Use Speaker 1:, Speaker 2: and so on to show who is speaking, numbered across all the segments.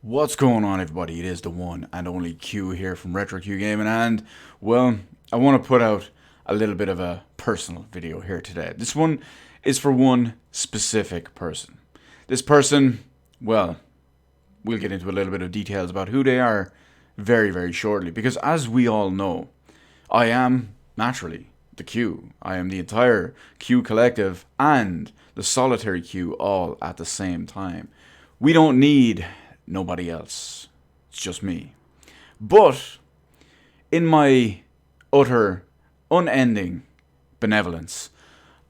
Speaker 1: What's going on, everybody? It is the one and only Q here from Retro Q Gaming, and well, I want to put out a little bit of a personal video here today. This one is for one specific person. This person, well, we'll get into a little bit of details about who they are very, very shortly, because as we all know, I am naturally the Q. I am the entire Q collective and the solitary Q all at the same time. We don't need nobody else. It's just me. But in my utter, unending benevolence,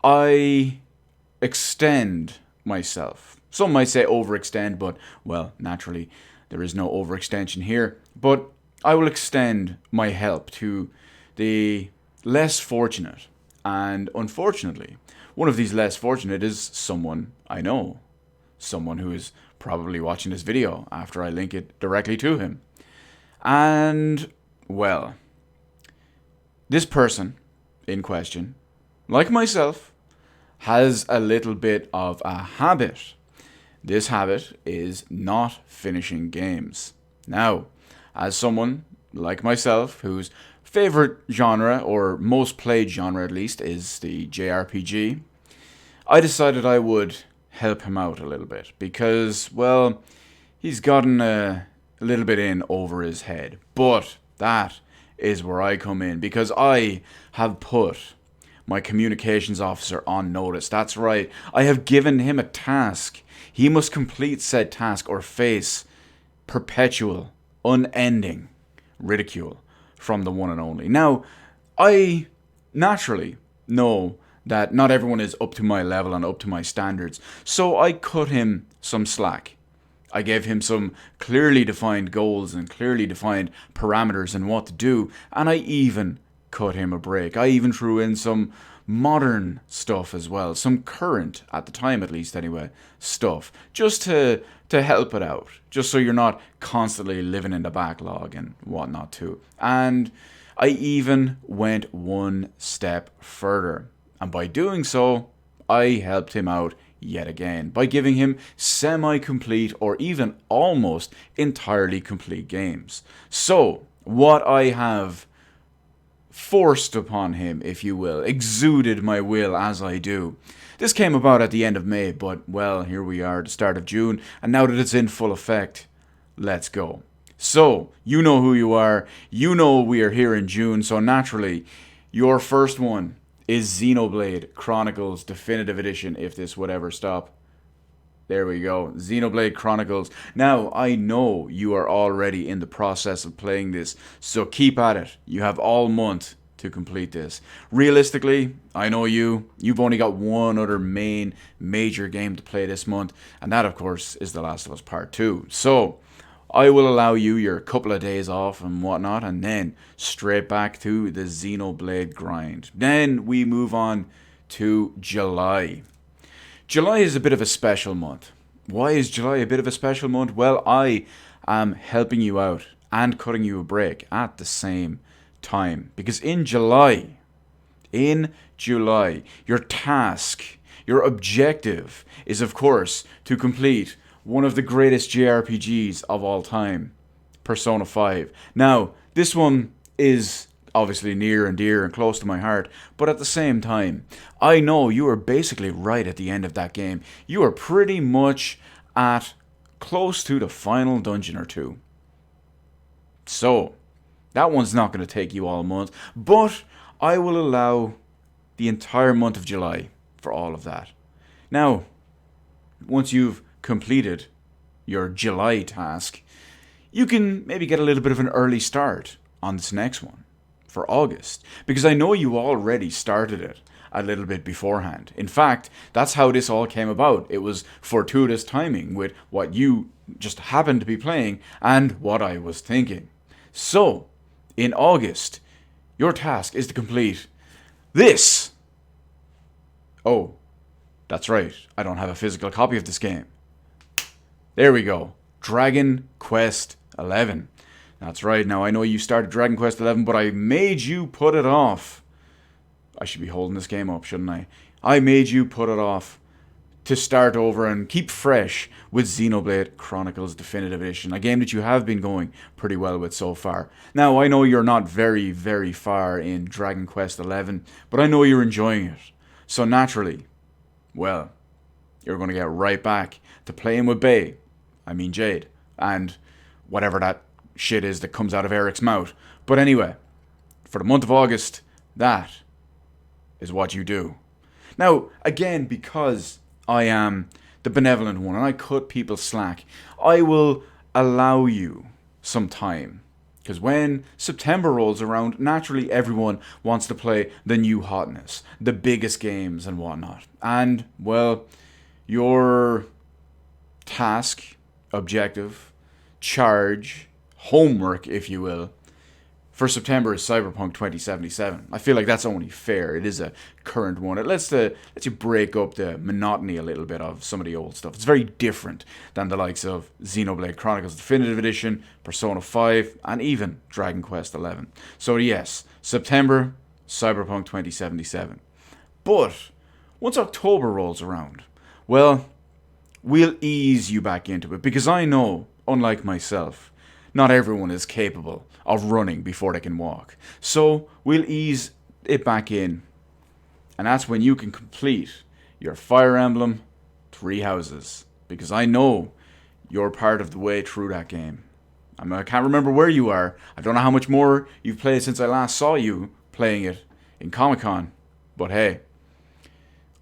Speaker 1: I extend myself. Some might say overextend, but, well, naturally, there is no overextension here. But I will extend my help to the less fortunate. And unfortunately, one of these less fortunate is someone I know. Someone who is probably watching this video after I link it directly to him. And, well, this person in question, like myself, has a little bit of a habit. This habit is not finishing games. Now, as someone like myself whose favorite genre, or most played genre at least, is the JRPG, I decided I would help him out a little bit because, well, he's gotten a little bit in over his head. But that is where I come in because I have put my communications officer on notice. That's right, I have given him a task. He must complete said task or face perpetual, unending ridicule from the one and only. Now, I naturally know that not everyone is up to my level and up to my standards, so I cut him some slack. I gave him some clearly defined goals and clearly defined parameters and what to do, and I even cut him a break. I even threw in some modern stuff as well, some current, at the time at least anyway, stuff, just to help it out, just so you're not constantly living in the backlog and whatnot too. And I even went one step further, and by doing so, I helped him out yet again by giving him semi-complete or even almost entirely complete games. So, what I have forced upon him, if you will, exuded my will as I do. This came about at the end of May, but, well, here we are at the start of June, and now that it's in full effect, let's go. So, you know who you are, you know we are here in June, so naturally, your first one is Xenoblade Chronicles Definitive Edition, if this would ever stop. There we go, Xenoblade Chronicles. Now, I know you are already in the process of playing this, so keep at it. You have all month to complete this. Realistically, I know you've only got one other major game to play this month, and that, of course, is The Last of Us Part 2. So, I will allow you your couple of days off and whatnot, and then straight back to the Xenoblade grind. Then we move on to July. July is a bit of a special month. Why is July a bit of a special month? Well, I am helping you out and cutting you a break at the same time. Because in July, your task, your objective is, of course, to complete one of the greatest JRPGs of all time, Persona 5. Now, this one is obviously near and dear and close to my heart, but at the same time, I know you are basically right at the end of that game. You are pretty much at close to the final dungeon or two. So, that one's not going to take you all month, but I will allow the entire month of July for all of that. Now, once you've completed your July task, you can maybe get a little bit of an early start on this next one for August, because I know you already started it a little bit beforehand. In fact, that's how this all came about. It was fortuitous timing with what you just happened to be playing and what I was thinking. So, in August, your task is to complete this. Oh, that's right, I don't have a physical copy of this game. There we go. Dragon Quest XI. That's right. Now, I know you started Dragon Quest XI, but I made you put it off. I should be holding this game up, shouldn't I? I made you put it off to start over and keep fresh with Xenoblade Chronicles Definitive Edition, a game that you have been going pretty well with so far. Now, I know you're not very, very far in Dragon Quest XI, but I know you're enjoying it. So naturally, well, you're going to get right back to playing with Jade, and whatever that shit is that comes out of Eric's mouth. But anyway, for the month of August, that is what you do. Now, again, because I am the benevolent one and I cut people slack, I will allow you some time. Because when September rolls around, naturally everyone wants to play the new hotness, the biggest games and whatnot. And, well, your task, objective, charge, homework, if you will, for September is Cyberpunk 2077. I feel like that's only fair. It is a current one. It lets you break up the monotony a little bit of some of the old stuff. It's very different than the likes of Xenoblade Chronicles Definitive Edition, Persona 5, and even Dragon Quest XI. So yes, September, Cyberpunk 2077. But once October rolls around, well, we'll ease you back into it, because I know, unlike myself, not everyone is capable of running before they can walk. So we'll ease it back in. And that's when you can complete your Fire Emblem Three Houses. Because I know you're part of the way through that game. I can't remember where you are. I don't know how much more you've played since I last saw you playing it in Comic-Con. But hey,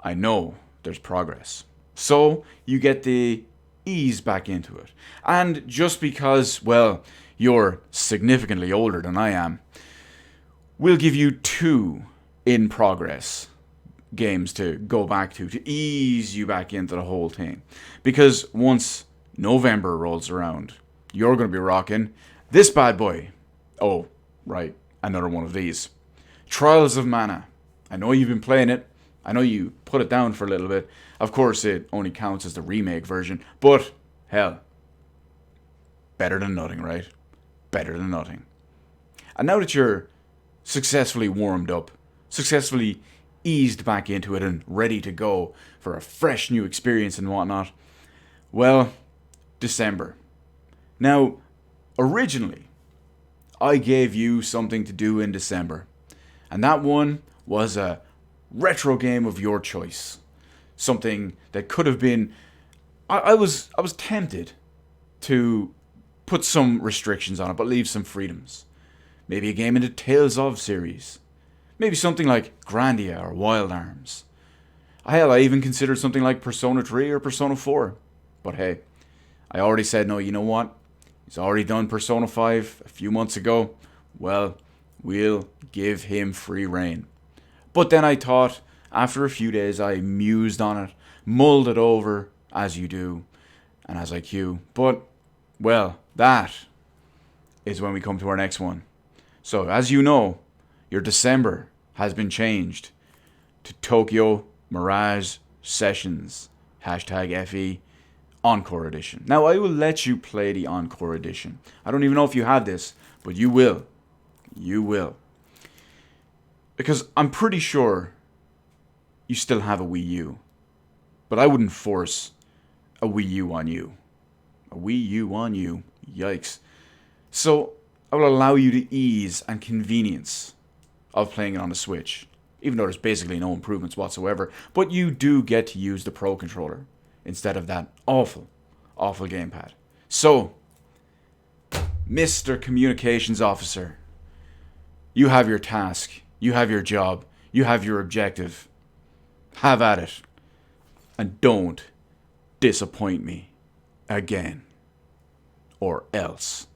Speaker 1: I know there's progress. So you get the ease back into it. And just because, well, you're significantly older than I am, we'll give you 2 in progress games to go back to ease you back into the whole thing. Because once November rolls around, you're going to be rocking this bad boy. Oh, right, another one of these. Trials of Mana. I know you've been playing it. I know you put it down for a little bit. Of course, it only counts as the remake version. But, hell, better than nothing, right? Better than nothing. And now that you're successfully warmed up, successfully eased back into it and ready to go for a fresh new experience and whatnot, well, December. Now, originally, I gave you something to do in December. And that one was a retro game of your choice. Something that could have been... I was tempted to put some restrictions on it, but leave some freedoms. Maybe a game in the Tales of series. Maybe something like Grandia or Wild Arms. Hell, I even considered something like Persona 3 or Persona 4. But hey, I already said no, you know what? He's already done Persona 5 a few months ago. Well, we'll give him free reign. But then I thought, after a few days, I mused on it, mulled it over, as you do, and as I cue. But, well, that is when we come to our next one. So, as you know, your December has been changed to Tokyo Mirage Sessions, #FE, Encore Edition. Now, I will let you play the Encore Edition. I don't even know if you have this, but you will. You will. Because I'm pretty sure you still have a Wii U. But I wouldn't force a Wii U on you. A Wii U on you. Yikes. So, I will allow you the ease and convenience of playing it on the Switch. Even though there's basically no improvements whatsoever. But you do get to use the Pro Controller instead of that awful, awful gamepad. So, Mr. Communications Officer, you have your task. You have your job. You have your objective. Have at it. And don't disappoint me again. Or else.